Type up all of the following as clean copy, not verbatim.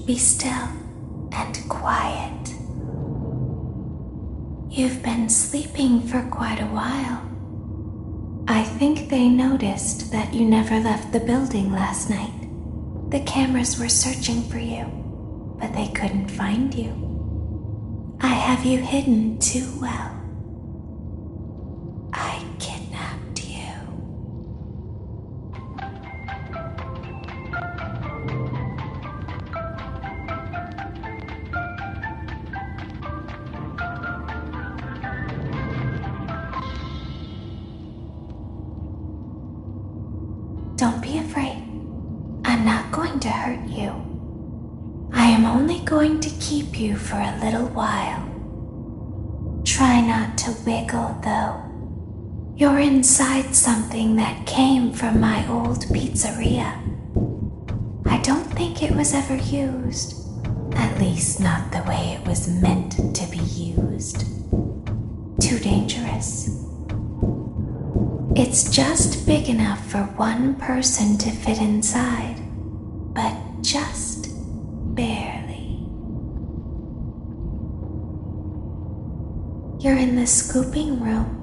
be still and quiet. You've been sleeping for quite a while. I think they noticed that you never left the building last night. The cameras were searching for you, but they couldn't find you. I have you hidden too well. I kidnapped you. Don't be afraid. I'm not going to hurt you. I am only going to keep you for a little while. Try not to wiggle, though. You're inside something that came from my old pizzeria. I don't think it was ever used. At least not the way it was meant to be used. Too dangerous. It's just big enough for one person to fit inside, but just barely. You're in the scooping room.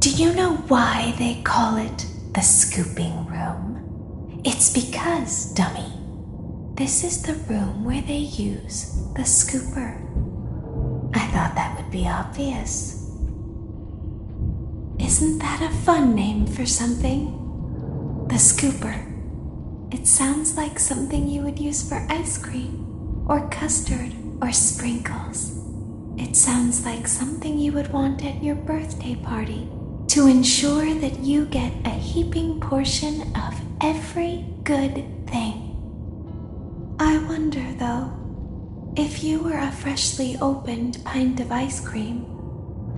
Do you know why they call it the scooping room? It's because, dummy, this is the room where they use the scooper. I thought that would be obvious. Isn't that a fun name for something? The scooper. It sounds like something you would use for ice cream, or custard, or sprinkles. It sounds like something you would want at your birthday party to ensure that you get a heaping portion of every good thing. I wonder, though, if you were a freshly opened pint of ice cream,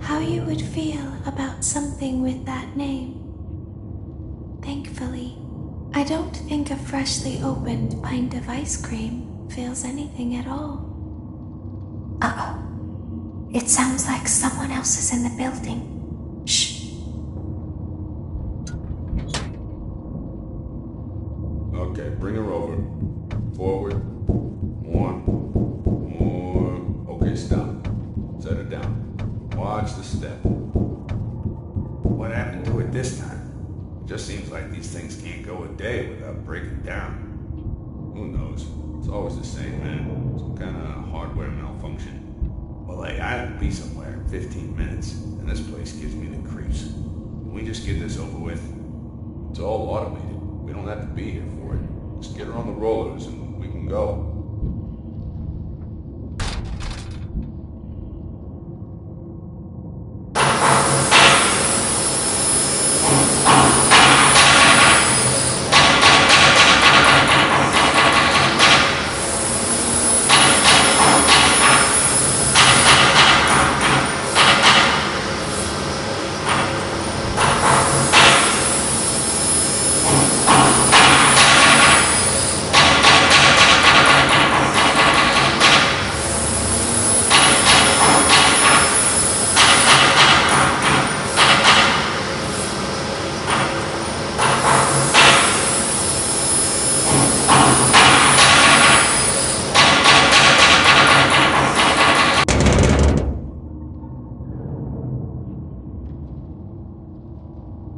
how you would feel about something with that name. Thankfully, I don't think a freshly opened pint of ice cream feels anything at all. Uh-oh. It sounds like someone else is in the building. Shh. Okay, bring her over. Forward. One. More. Okay, stop. Set her down. Watch the step. What happened to it this time? It just seems like these things can't go a day without breaking down. Who knows? It's always the same, man. Some kind of hardware malfunction. Well, hey, I have to be somewhere in 15 minutes, and this place gives me the creeps. Can we just get this over with? It's all automated. We don't have to be here for it. Just get her on the rollers and we can go.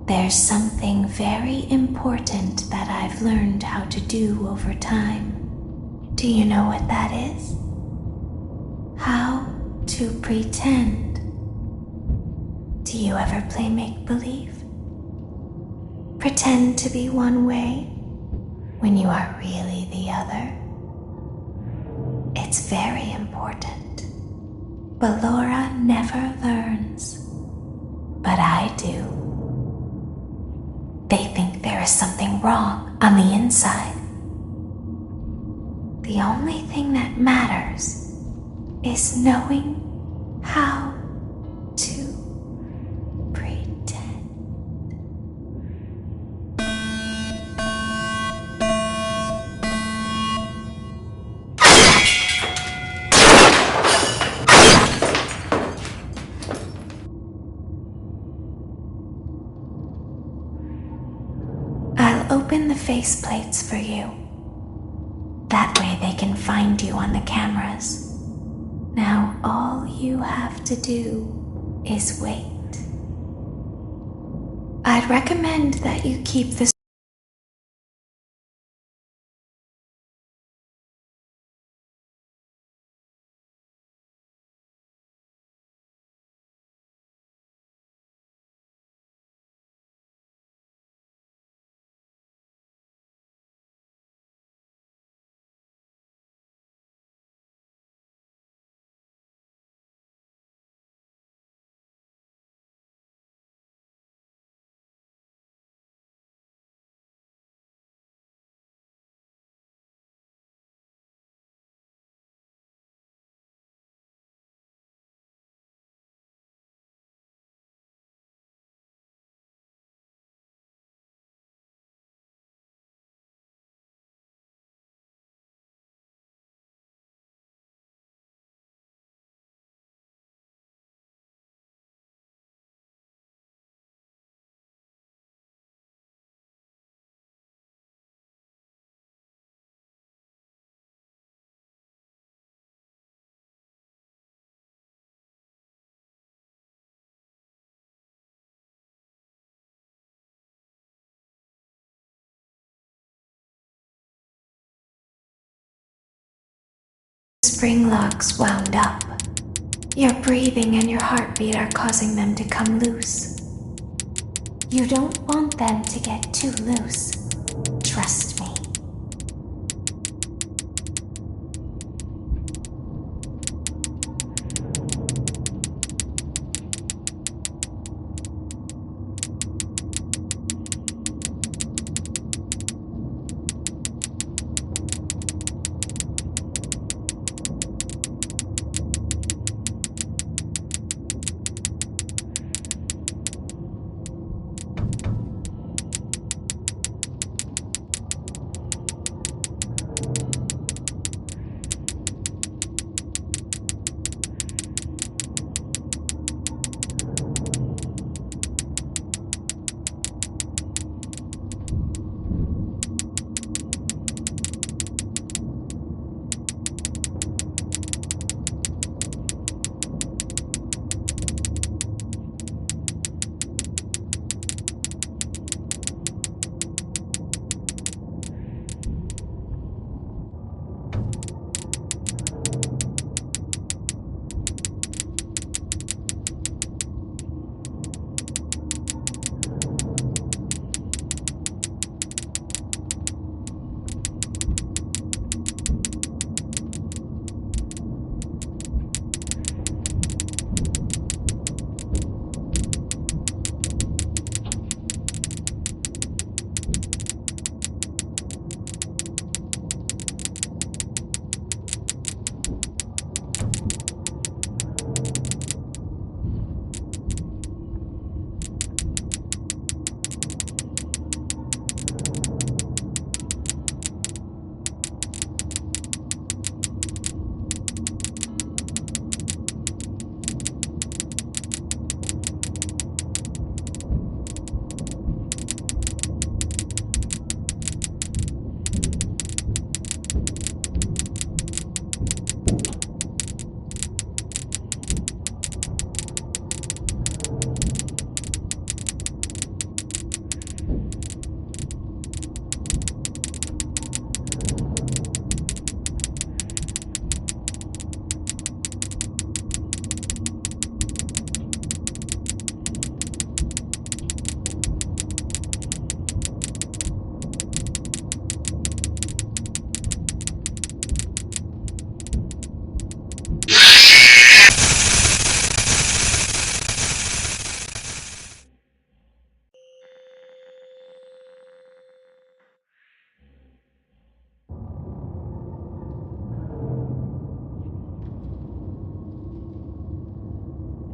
There's something very important that I've learned how to do over time. Do you know what that is? How to pretend. Do you ever play make-believe? Pretend to be one way when you are really the other. It's very important. But Laura never learns. But I do. They think there is something wrong on the inside. The only thing that matters is knowing how to pretend. I'll open the faceplates for you. That way they can find you on the cameras. Now all you have to do is wait. I'd recommend that you keep this spring locks wound up. Your breathing and your heartbeat are causing them to come loose. You don't want them to get too loose. Trust me.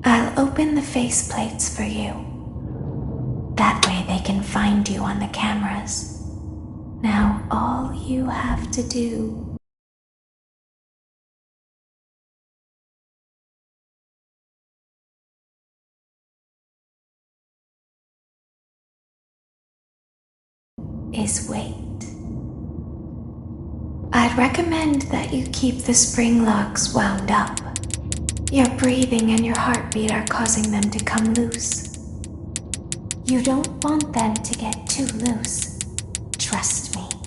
I'll open the faceplates for you. That way they can find you on the cameras. Now all you have to do is wait. I'd recommend that you keep the spring locks wound up. Your breathing and your heartbeat are causing them to come loose. You don't want them to get too loose. Trust me.